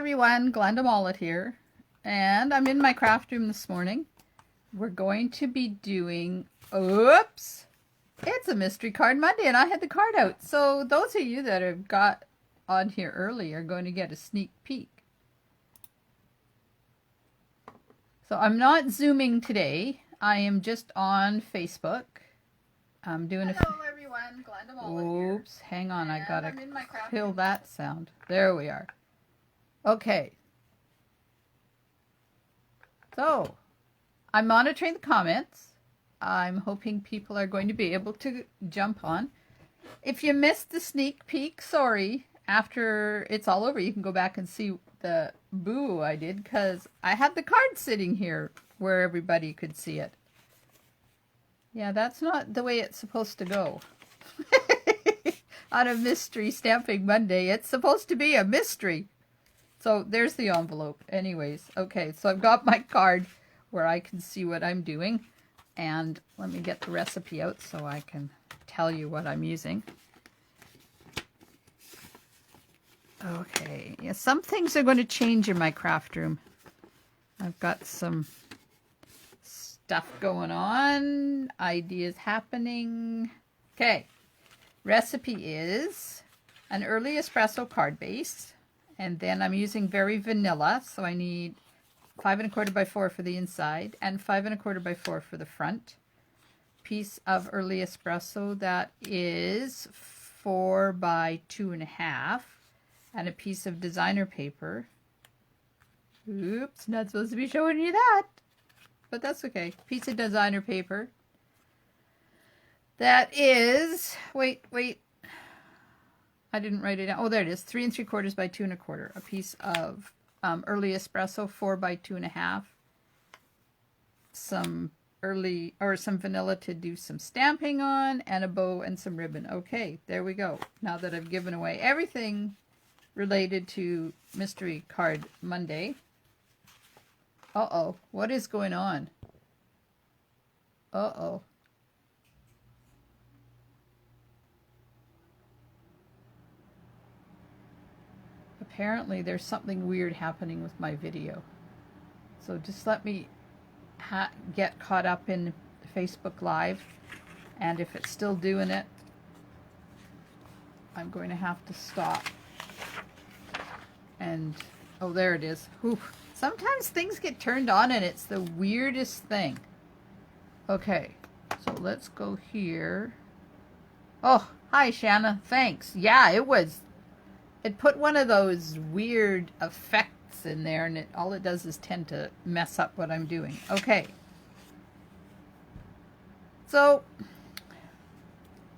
everyone, Glenda Mollet here, and I'm in my craft room this morning. We're going to be doing, oops, it's a mystery card Monday and I had the card out. So those of you that have got on here early are going to get a sneak peek. So I'm not Zooming today, I am just on Facebook. I'm doing Hello everyone, Glenda Mollet here. Oops, hang on, I gotta kill that sound. There we are. Okay. So, I'm monitoring the comments. I'm hoping people are going to be able to jump on. If you missed the sneak peek, sorry. After it's all over, you can go back and see the boo I did, because I had the card sitting here where everybody could see it. Yeah, that's not the way it's supposed to go. On a Mystery Stamping Monday, it's supposed to be a mystery. So there's the envelope. Anyways, okay, so I've got my card where I can see what I'm doing. And let me get the recipe out so I can tell you what I'm using. Okay, yeah, some things are going to change in my craft room. I've got some stuff going on, ideas happening. Okay, recipe is an early espresso card base. And then I'm using very vanilla, so I need 5 1/4 by 4 for the inside and 5 1/4 by 4 for the front. Piece of early espresso that is 4 by 2.5, and a piece of designer paper. Oops, not supposed to be showing you that, but that's okay. Piece of designer paper. That is, wait. I didn't write it down. Oh, there it is. 3 3/4 by 2 1/4. A piece of early espresso, 4 by 2.5. Some vanilla to do some stamping on, and a bow and some ribbon. Okay, there we go. Now that I've given away everything related to Mystery Card Monday. Uh-oh, what is going on? Uh-oh. Apparently there's something weird happening with my video. So just let me get caught up in Facebook Live, and if it's still doing it, I'm going to have to stop. And, oh, there it is. Whew. Sometimes things get turned on and it's the weirdest thing. Okay, so let's go here. Oh, hi Shanna, thanks. Yeah, it put one of those weird effects in there, and all it does is tend to mess up what I'm doing. Okay. So,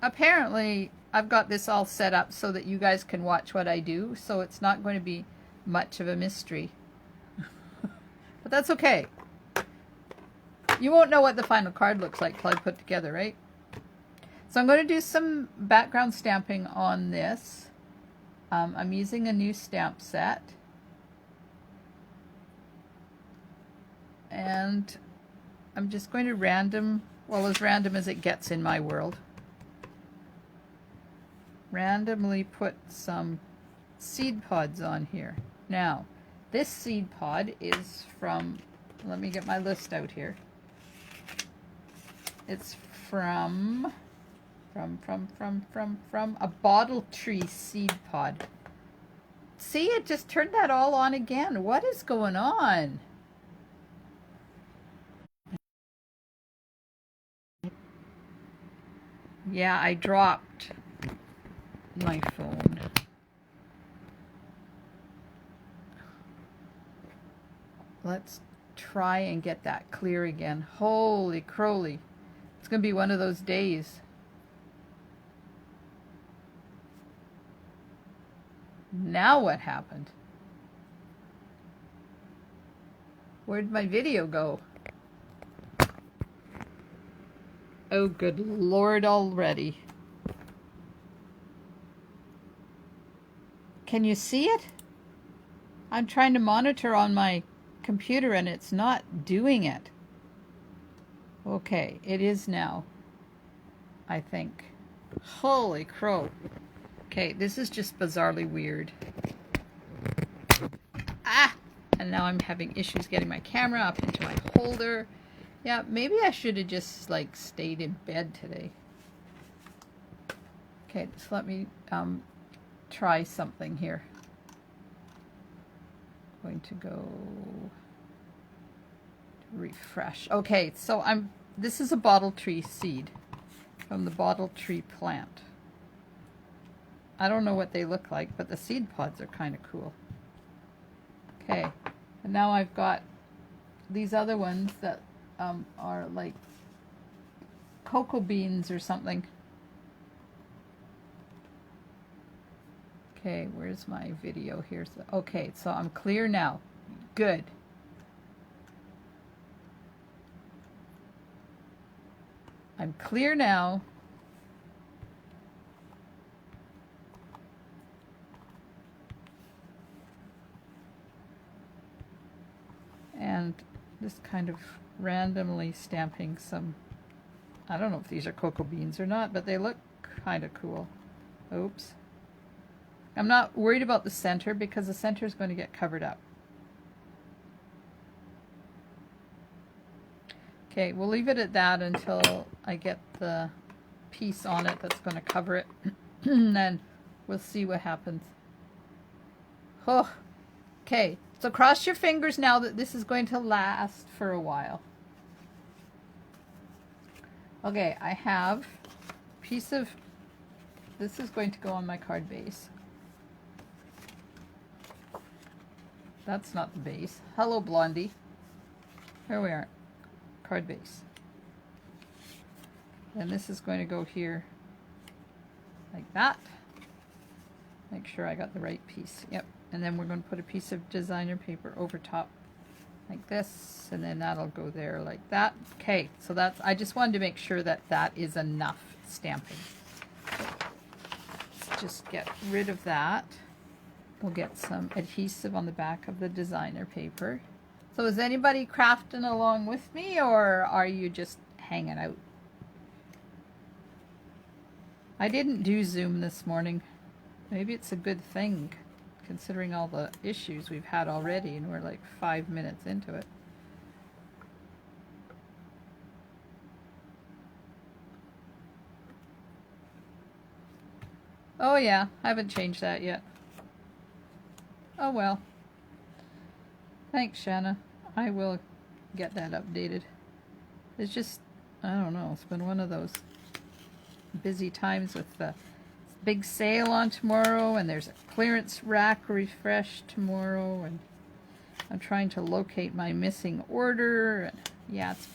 apparently, I've got this all set up so that you guys can watch what I do, so it's not going to be much of a mystery. But that's okay. You won't know what the final card looks like till I put together, right? So I'm going to do some background stamping on this. I'm using a new stamp set, and I'm just going to as random as it gets in my world, randomly put some seed pods on here. Now, this seed pod is from, let me get my list out here. It's from a bottle tree seed pod. See, it just turned that all on again. What is going on? Yeah, I dropped my phone. Let's try and get that clear again. Holy crowley. It's going to be one of those days. Now what happened? Where'd my video go? Oh, good Lord already. Can you see it? I'm trying to monitor on my computer and it's not doing it. Okay, it is now, I think. Holy crow. Okay, this is just bizarrely weird. And now I'm having issues getting my camera up into my holder. Yeah, maybe I should have just like stayed in bed today. Okay, just let me try something here. Going to go to refresh. Okay, so this is a bottle tree seed from the bottle tree plant. I don't know what they look like, but the seed pods are kind of cool. Okay, and now I've got these other ones that are like cocoa beans or something. Okay, where's my video? Here's the, okay, so I'm clear now. Good. I'm clear now. And just kind of randomly stamping some, I don't know if these are cocoa beans or not, but they look kind of cool. Oops. I'm not worried about the center because the center is going to get covered up. Okay, we'll leave it at that until I get the piece on it that's going to cover it. And then we'll see what happens. Oh, okay, so cross your fingers now that this is going to last for a while. Okay, I have a piece of, this is going to go on my card base. That's not the base. Hello, Blondie. Here we are. Card base. And this is going to go here like that. Make sure I got the right piece. Yep. And then we're going to put a piece of designer paper over top like this. And then that'll go there like that. Okay. So that's, I just wanted to make sure that that is enough stamping. So let's just get rid of that. We'll get some adhesive on the back of the designer paper. So is anybody crafting along with me, or are you just hanging out? I didn't do Zoom this morning. Maybe it's a good thing, considering all the issues we've had already, and we're like 5 minutes into it. Oh yeah, I haven't changed that yet. Oh well. Thanks, Shanna. I will get that updated. It's just, I don't know, it's been one of those busy times with the big sale on tomorrow, and there's a clearance rack refresh tomorrow, and I'm trying to locate my missing order. And yeah, it's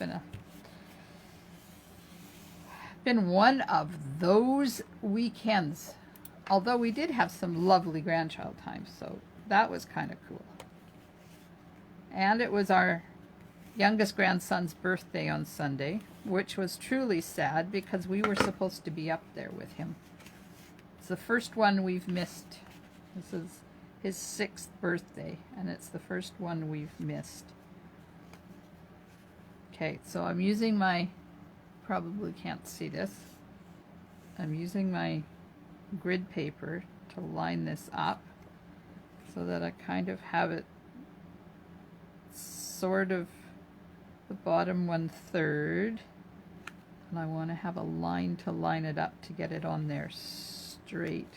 been one of those weekends. Although we did have some lovely grandchild time, so that was kind of cool. And it was our youngest grandson's birthday on Sunday, which was truly sad because we were supposed to be up there with him. It's the first one we've missed. This is his 6th birthday, and it's the first one we've missed. Okay, so I'm using my, probably can't see this, I'm using my grid paper to line this up so that I kind of have it sort of the bottom 1/3, and I want to have a line to line it up to get it on there straight.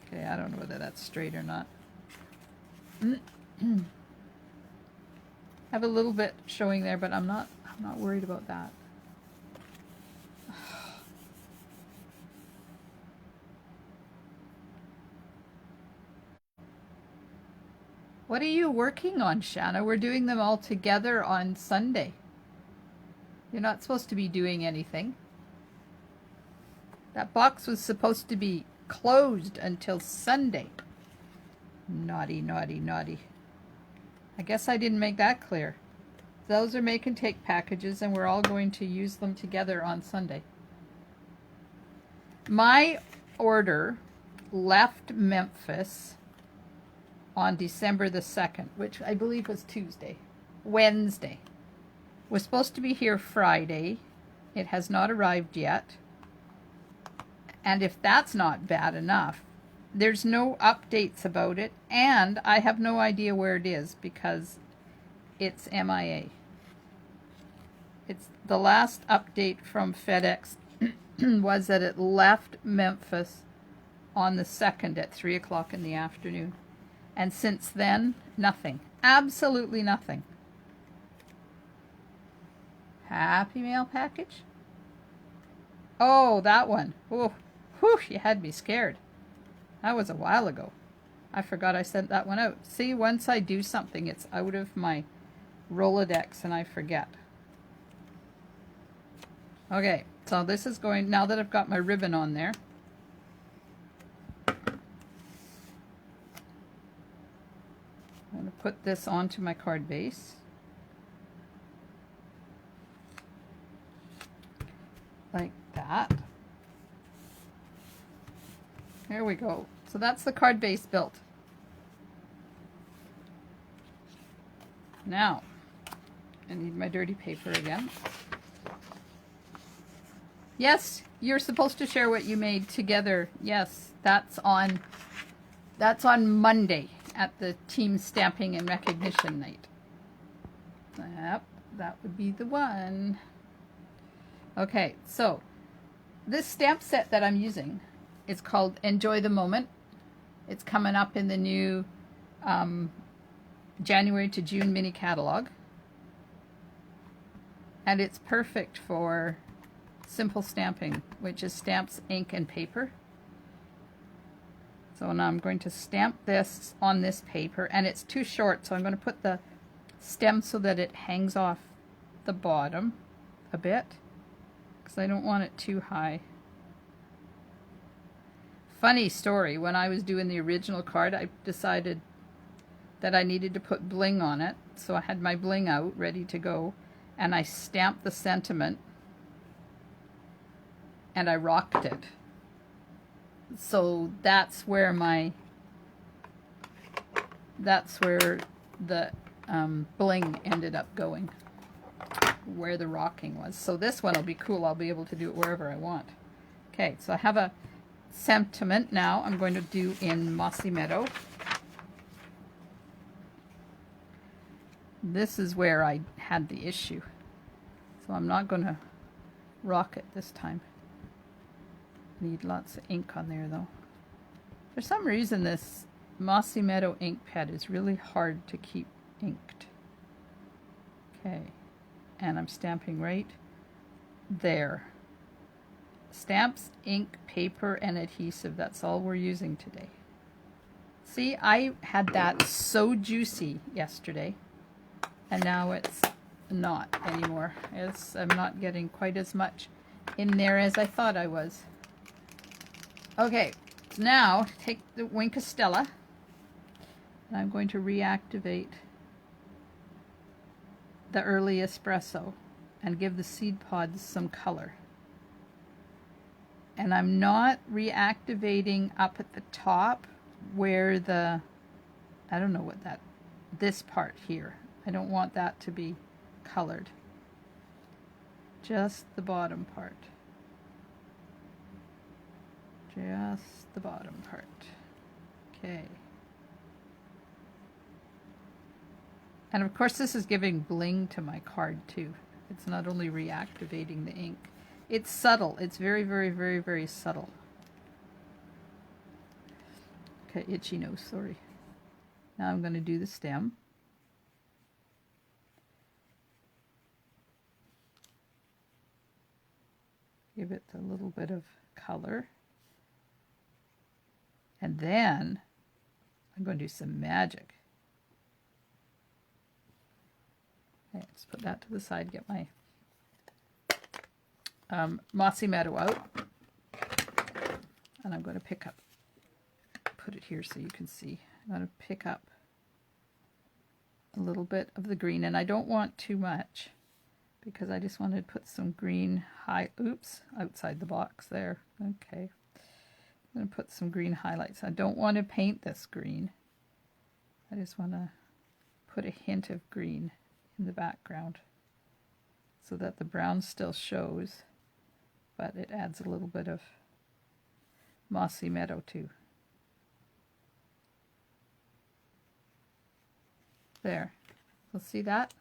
Okay, I don't know whether that's straight or not. Have a little bit showing there, but I'm not worried about that. What are you working on, Shanna? We're doing them all together on Sunday. You're not supposed to be doing anything. That box was supposed to be closed until Sunday. Naughty, naughty, naughty. I guess I didn't make that clear. Those are make and take packages, and we're all going to use them together on Sunday. My order left Memphis on December the 2nd, which I believe was Wednesday. Was supposed to be here Friday. It has not arrived yet. And if that's not bad enough, there's no updates about it, and I have no idea where it is because it's MIA. It's the last update from FedEx was that it left Memphis on the 2nd at 3 o'clock in the afternoon. And since then, nothing. Absolutely nothing. Happy mail package? Oh, that one. Oh, whew, you had me scared. That was a while ago. I forgot I sent that one out. See, once I do something, it's out of my Rolodex and I forget. Okay, so this is going, now that I've got my ribbon on there, I'm going to put this onto my card base. Like that. There we go. So that's the card base built. Now, I need my dirty paper again. Yes, you're supposed to share what you made together. Yes, that's on Monday at the team stamping and recognition night. Yep, that would be the one. Okay, so this stamp set that I'm using is called Enjoy the Moment. It's coming up in the new January to June mini catalog. And it's perfect for simple stamping, which is stamps, ink, and paper. So now I'm going to stamp this on this paper, and it's too short, so I'm going to put the stem so that it hangs off the bottom a bit, because I don't want it too high. Funny story, when I was doing the original card, I decided that I needed to put bling on it, so I had my bling out ready to go, and I stamped the sentiment and I rocked it. So that's where the bling ended up going, where the rocking was. So this one will be cool. I'll be able to do it wherever I want. Okay, so I have a sentiment now I'm going to do in Mossy Meadow. This is where I had the issue. So I'm not going to rock it this time. Need lots of ink on there though. For some reason this Mossy Meadow ink pad is really hard to keep inked. Okay, and I'm stamping right there. Stamps, ink, paper, and adhesive. That's all we're using today. See, I had that so juicy yesterday, and now it's not anymore. I'm not getting quite as much in there as I thought I was. Okay, so now take the Wink of Stella, and I'm going to reactivate the early espresso and give the seed pods some color. And I'm not reactivating up at the top where I don't know what this part here. I don't want that to be colored. Just the bottom part. Just the bottom part. Okay. And of course this is giving bling to my card too. It's not only reactivating the ink. It's subtle. It's very, very, very, very subtle. Okay, itchy nose, sorry. Now I'm going to do the stem. Give it a little bit of color. And then I'm going to do some magic. Okay, just put that to the side, get my Mossy Meadow out. And I'm going to put it here so you can see. I'm going to pick up a little bit of the green, and I don't want too much because I just wanted to put some green outside the box there. Okay. I'm going to put some green highlights. I don't want to paint this green. I just want to put a hint of green in the background so that the brown still shows, but it adds a little bit of Mossy Meadow too. There. So see that?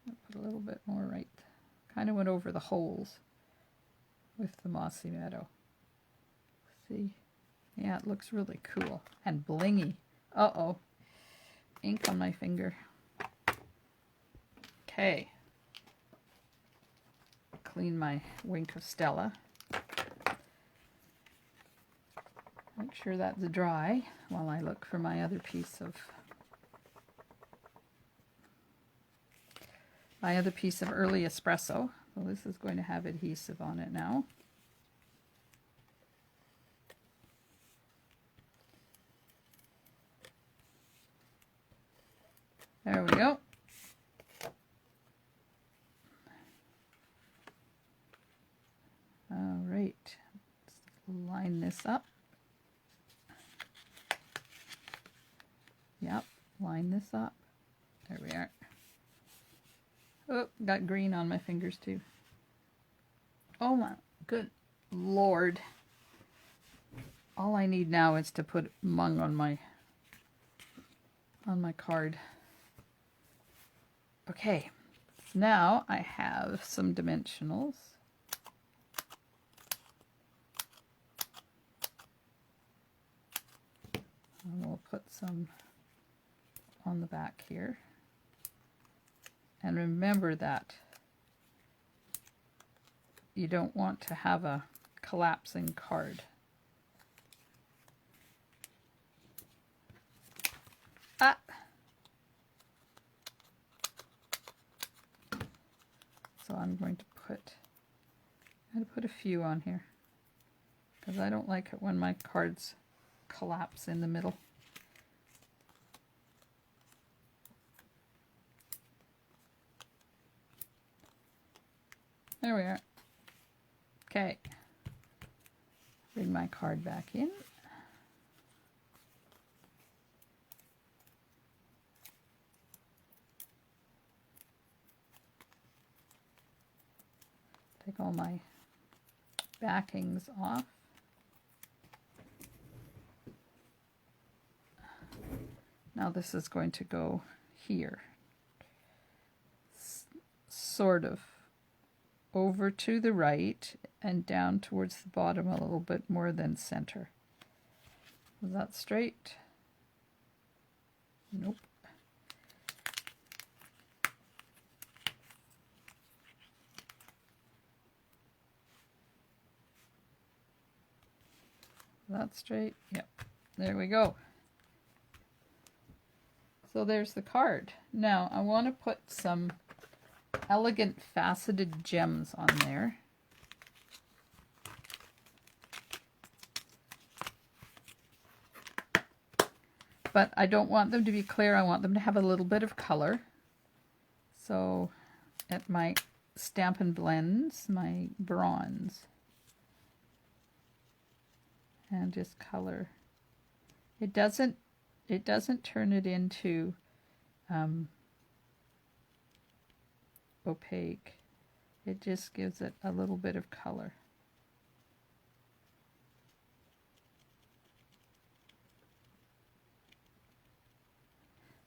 I'll put a little bit more right. Kind of went over the holes with the mossy meadow. See? Yeah, it looks really cool and blingy. Uh-oh. Ink on my finger. Okay. Clean my wink of Stella. Make sure that's dry while I look for my other piece of early espresso. So this is going to have adhesive on it now. There we go. All right, let's line this up. Yep, line this up. There we are. Oh, got green on my fingers too. Oh my good Lord. All I need now is to put mung on my card. Okay, now I have some dimensionals. And we'll put some on the back here. And remember that you don't want to have a collapsing card. Ah! So I'm going to put a few on here because I don't like it when my cards collapse in the middle. There we are. Okay. Bring my card back in. Take all my backings off. Now this is going to go here. Sort of over to the right and down towards the bottom a little bit more than center. Is that straight? Nope. That's straight. Yep. There we go. So there's the card. Now I want to put some elegant faceted gems on there. But I don't want them to be clear. I want them to have a little bit of color. So at my Stampin' Blends, my bronze, and just color. It doesn't turn it into opaque. It just gives it a little bit of color.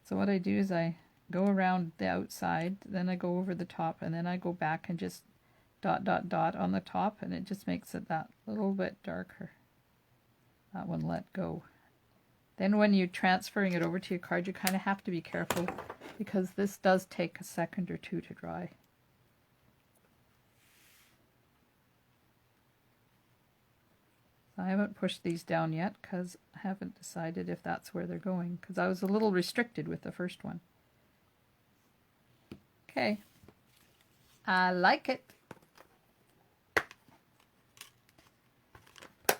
So what I do is I go around the outside, then I go over the top, and then I go back and just dot, dot, dot on the top, and it just makes it that little bit darker. That one let go. Then when you're transferring it over to your card, you kind of have to be careful because this does take a second or two to dry. So I haven't pushed these down yet because I haven't decided if that's where they're going because I was a little restricted with the first one. Okay. I like it.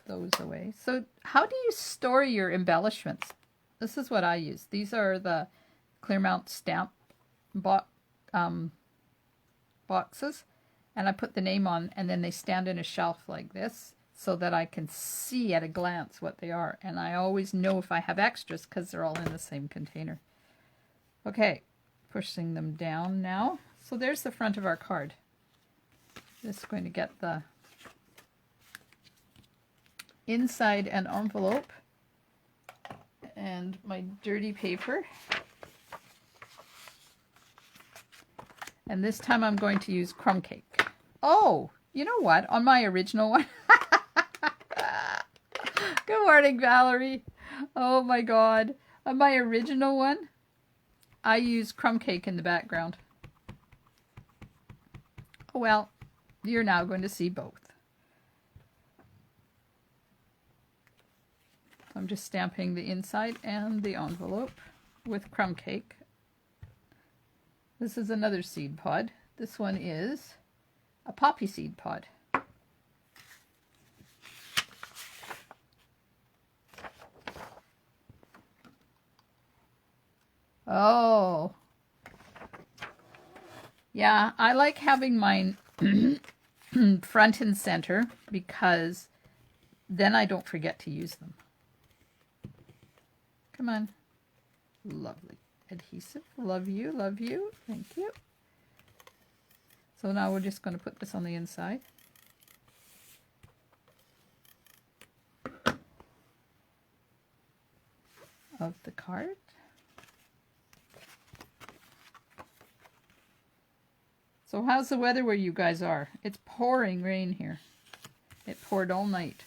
Those away. So how do you store your embellishments? This is what I use. These are the Clearmount stamp boxes, and I put the name on, and then they stand in a shelf like this so that I can see at a glance what they are, and I always know if I have extras because they're all in the same container. Okay, pushing them down now. So there's the front of our card. Just going to get the inside an envelope and my dirty paper. And this time I'm going to use crumb cake. Oh, you know what? On my original one. Good morning, Valerie. Oh my God. On my original one, I used crumb cake in the background. Oh well, you're now going to see both. I'm just stamping the inside and the envelope with crumb cake. This is another seed pod. This one is a poppy seed pod. Oh. Yeah, I like having mine front and center because then I don't forget to use them. Come on. Lovely. Adhesive. Love you. Love you. Thank you. So now we're just going to put this on the inside. Of the card. So how's the weather where you guys are? It's pouring rain here. It poured all night.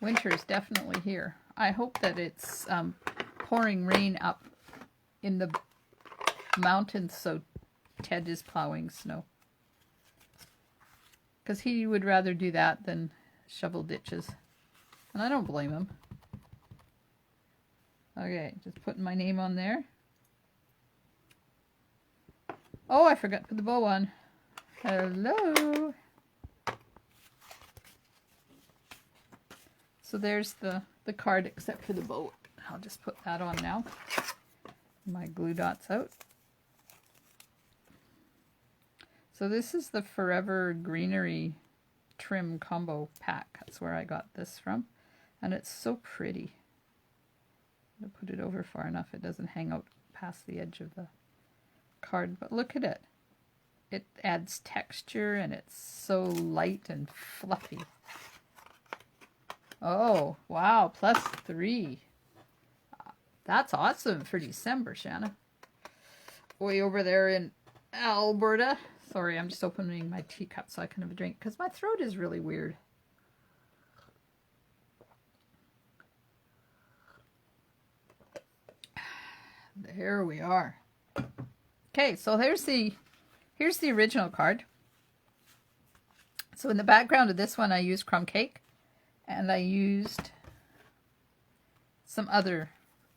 Winter is definitely here. I hope that it's pouring rain up in the mountains so Ted is plowing snow. Because he would rather do that than shovel ditches. And I don't blame him. Okay, just putting my name on there. Oh, I forgot to put the bow on. Hello. So there's the card except for the bow. I'll just put that on now. My glue dots out. So this is the Forever Greenery trim combo pack. That's where I got this from. And it's so pretty. I'm going to put it over far enough it doesn't hang out past the edge of the card, but look at it. It adds texture and it's so light and fluffy. Oh, wow, +3. That's awesome for December, Shanna. Way over there in Alberta. Sorry, I'm just opening my teacup so I can have a drink because my throat is really weird. There we are. Okay, so here's the original card. So in the background of this one, I used crumb cake, and I used some other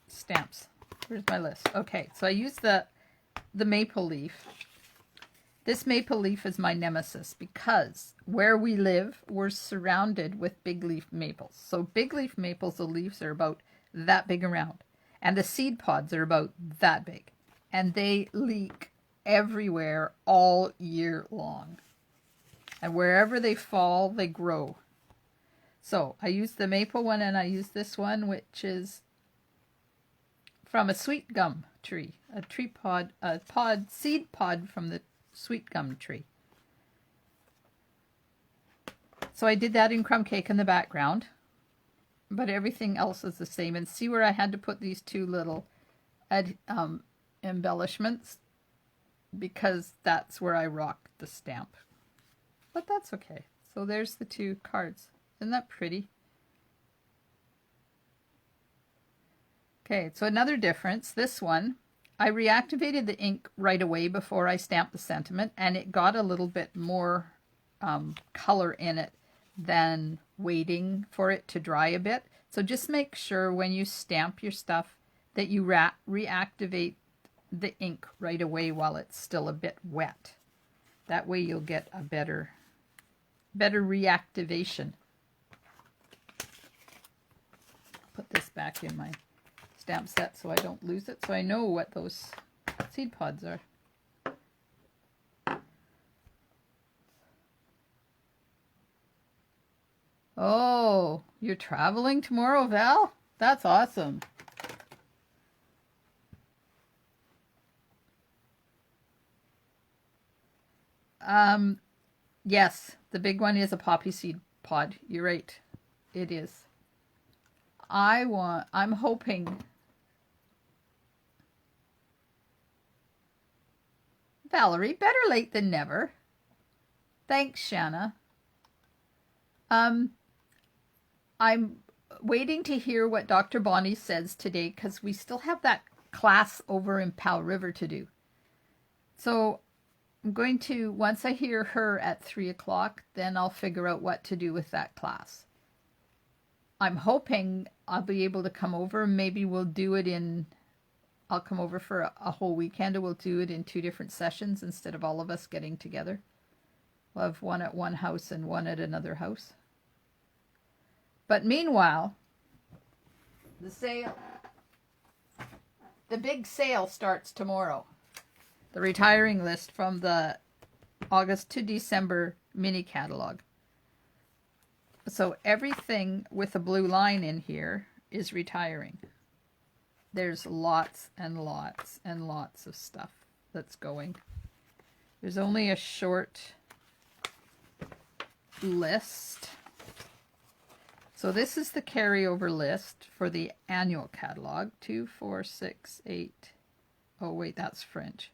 stamps. Where's my list? Okay, so I used the maple leaf. This maple leaf is my nemesis because where we live, we're surrounded with big leaf maples. So big leaf maples, the leaves are about that big around, and the seed pods are about that big. And they leak everywhere all year long. And wherever they fall, they grow. So I used the maple one and I used this one, which is from a sweet gum tree. Seed pod from the sweet gum tree. So I did that in crumb cake in the background. But everything else is the same. And see where I had to put these two little embellishments, because that's where I rock the stamp. But that's okay. So there's the two cards. Isn't that pretty? Okay, so another difference. This one, I reactivated the ink right away before I stamped the sentiment, and it got a little bit more color in it than waiting for it to dry a bit. So just make sure when you stamp your stuff that you reactivate the ink right away while it's still a bit wet. That way you'll get a better reactivation. Put this back in my stamp set so I don't lose it, so I know what those seed pods are. Oh, you're traveling tomorrow, Val? That's awesome. Yes, the big one is a poppy seed pod. You're right. It is. I'm hoping Valerie, better late than never. Thanks, Shanna. I'm waiting to hear what Dr. Bonnie says today because we still have that class over in Powell River to do. So I'm going to, once I hear her at 3 o'clock, then I'll figure out what to do with that class. I'm hoping I'll be able to come over. Maybe we'll do it in, I'll come over for a whole weekend, or we'll do it in 2 different sessions instead of all of us getting together. We'll have one at one house and one at another house. But meanwhile, the big sale starts tomorrow. The retiring list from the August to December mini catalog. So everything with a blue line in here is retiring. There's lots and lots and lots of stuff that's going. There's only a short list. So this is the carryover list for the annual catalog. 2, 4, 6, 8. Oh wait, that's French.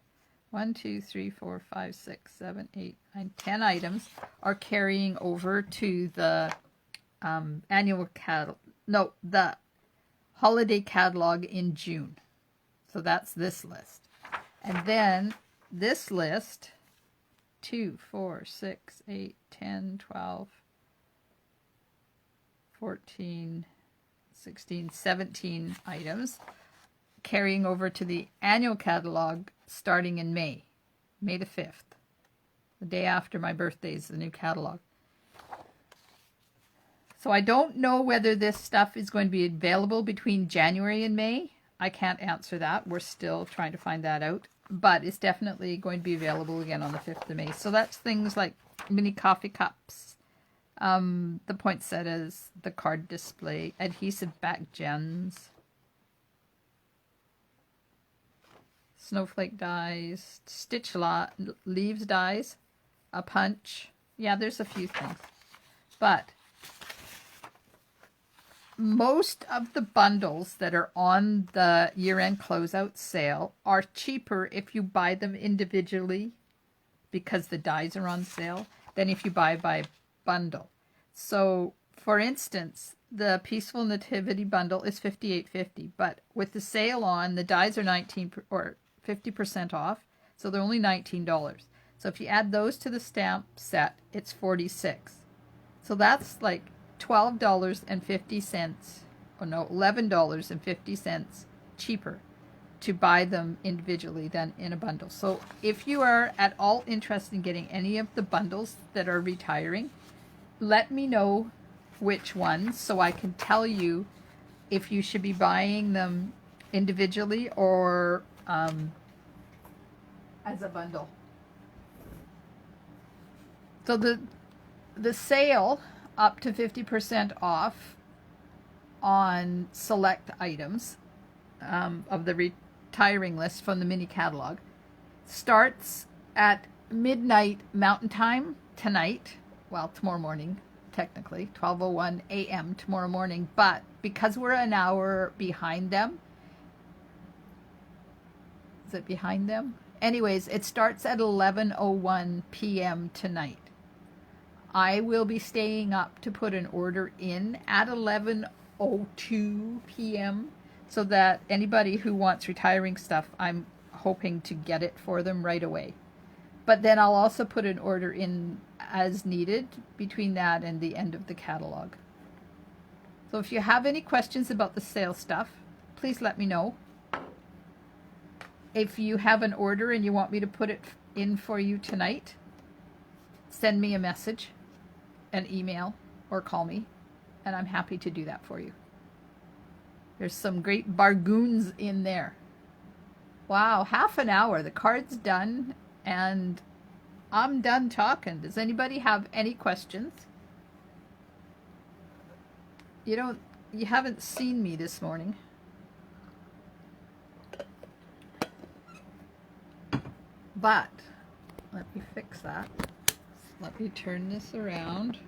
1, 2, 3, 4, 5, 6, 7, 8, 9, 10 items are carrying over to the annual catalog. No, the holiday catalog in June. So that's this list. And then this list, 2, 4, 6, 8, 10, 12, 14, 16, 17 items carrying over to the annual catalog starting in May the 5th. The day after my birthday is the new catalog. So I don't know whether this stuff is going to be available between January and May. I can't answer that. We're still trying to find that out. But it's definitely going to be available again on the 5th of May. So that's things like mini coffee cups, the poinsettias, the card display, adhesive back gems, snowflake dies, stitch leaves dies, a punch. Yeah, there's a few things. But most of the bundles that are on the year-end closeout sale are cheaper if you buy them individually because the dies are on sale than if you buy by bundle. So, for instance, the Peaceful Nativity bundle is $58.50, but with the sale on, the dies are 50% off, so they're only $19. So if you add those to the stamp set, it's $46. So that's like $12.50, or no, $11.50 cheaper to buy them individually than in a bundle. So if you are at all interested in getting any of the bundles that are retiring, let me know which ones so I can tell you if you should be buying them individually or as a bundle. So the sale up to 50% off on select items of the retiring list from the mini catalog starts at midnight Mountain Time tonight. Well, tomorrow morning, technically, 12:01 a.m. tomorrow morning. But because we're an hour behind them, is it behind them? Anyways, it starts at 11:01 p.m. tonight. I will be staying up to put an order in at 11:02 p.m. so that anybody who wants retiring stuff, I'm hoping to get it for them right away. But then I'll also put an order in as needed between that and the end of the catalog. So if you have any questions about the sale stuff, please let me know. If you have an order and you want me to put it in for you tonight, send me a message, an email, or call me, and I'm happy to do that for you. There's some great bargains in there. Wow, half an hour. The card's done, and I'm done talking. Does anybody have any questions? You haven't seen me this morning. But let me fix that. Let me turn this around.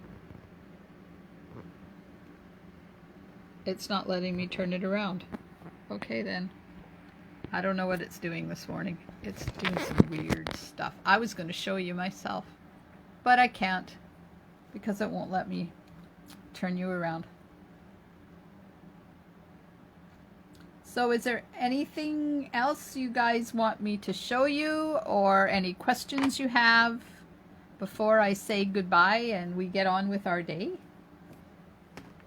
It's not letting me turn it around. Okay then. I don't know what it's doing this morning. It's doing some weird stuff. I was going to show you myself, but I can't because it won't let me turn you around. So is there anything else you guys want me to show you, or any questions you have before I say goodbye and we get on with our day?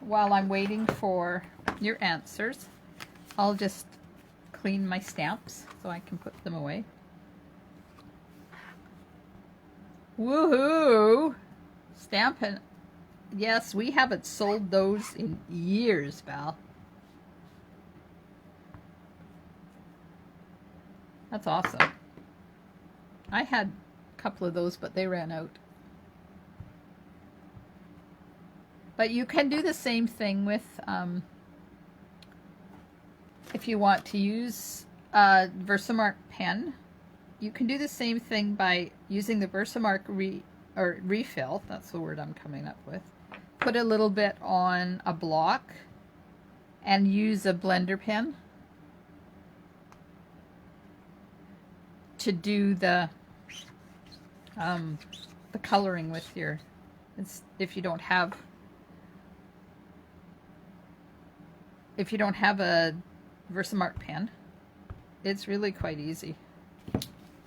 While I'm waiting for your answers, I'll just clean my stamps so I can put them away. Woohoo! Stampin'. Yes, we haven't sold those in years, Val. That's awesome. I had a couple of those, but they ran out. But you can do the same thing with, if you want to use a Versamark pen, you can do the same thing by using the Versamark refill. That's the word I'm coming up with. Put a little bit on a block and use a blender pen to do the coloring with your, if you don't have a Versamark pen, it's really quite easy.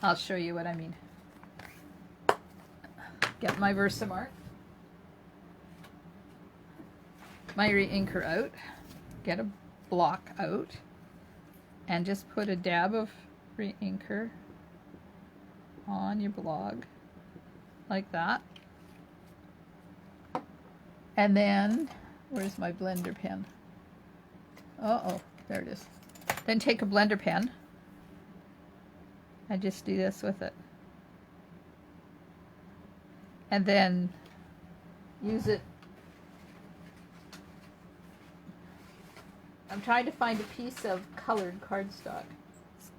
I'll show you what I mean. Get my Versamark, my re-inker out, get a block out, and just put a dab of re-inker on your blog like that. And then, where's my blender pen? Uh-oh, there it is. Then take a blender pen and just do this with it. And then use it. I'm trying to find a piece of colored cardstock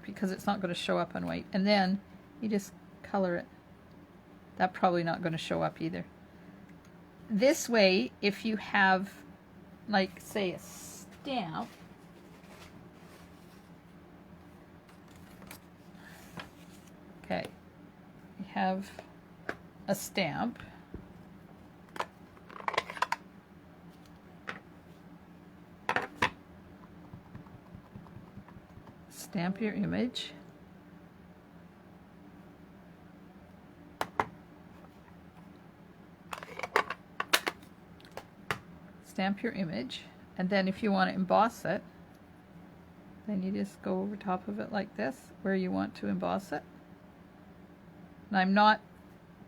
because it's not going to show up on white. And then you just color it. That's probably not going to show up either. This way, if you have, like, say, a stamp, okay, you have a stamp, stamp your image, and then if you want to emboss it, then you just go over top of it like this where you want to emboss it. And I'm not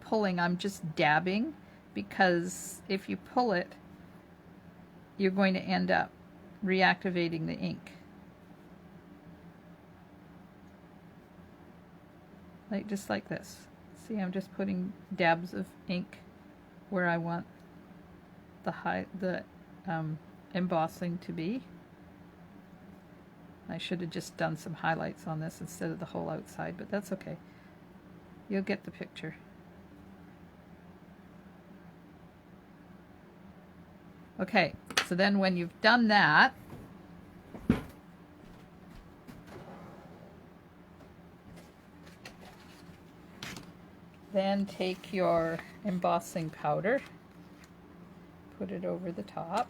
pulling, I'm just dabbing, because if you pull it, you're going to end up reactivating the ink. Like, just like this. See, I'm just putting dabs of ink where I want the embossing to be. I should have just done some highlights on this instead of the whole outside, but that's okay. You'll get the picture. Okay, so then when you've done that, then take your embossing powder, put it over the top.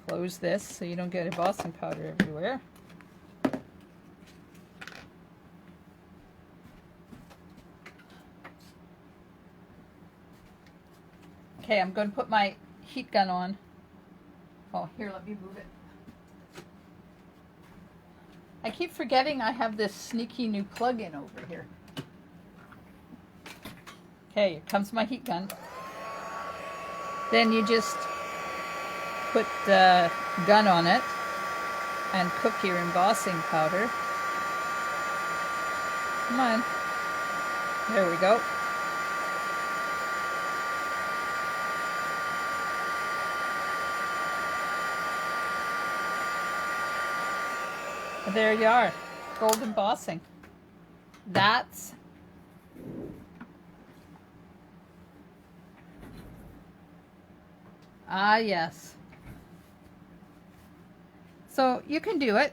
Close this so you don't get embossing powder everywhere. Okay, I'm going to put my heat gun on. Oh, here, let me move it. I keep forgetting I have this sneaky new plug-in over here. Okay, here comes my heat gun. Then you just put the gun on it and cook your embossing powder. Come on. There we go. There you are, gold embossing. That's Ah, yes. So you can do it,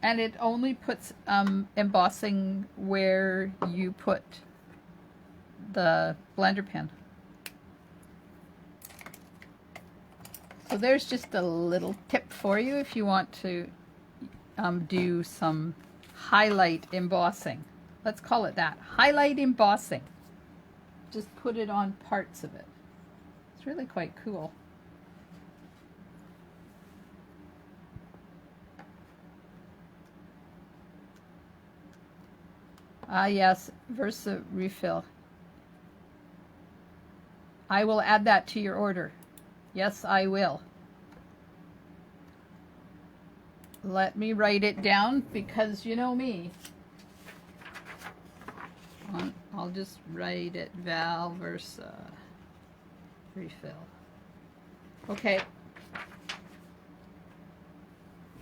and it only puts embossing where you put the blender pen. So there's just a little tip for you if you want to do some highlight embossing. Let's call it that, highlight embossing. Just put it on parts of it. It's really quite cool. Ah, yes, Versa refill. I will add that to your order. Yes, I will. Let me write it down because you know me. I'll just write it, Val Versa refill. Okay.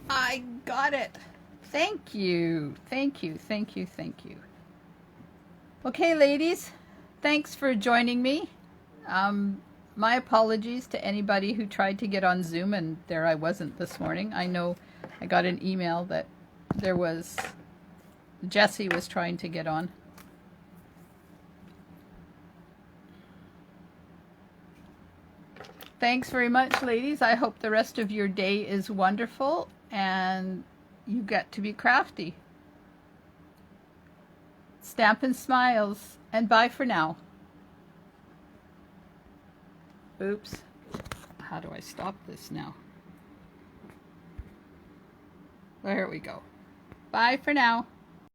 I got it. Thank you. Thank you. Thank you. Thank you. Okay, ladies, thanks for joining me. My apologies to anybody who tried to get on Zoom and there I wasn't this morning. I know I got an email that there was, Jessie was trying to get on. Thanks very much, ladies. I hope the rest of your day is wonderful and you get to be crafty. Stampin' Smiles, and bye for now. Oops. How do I stop this now? There we go. Bye for now.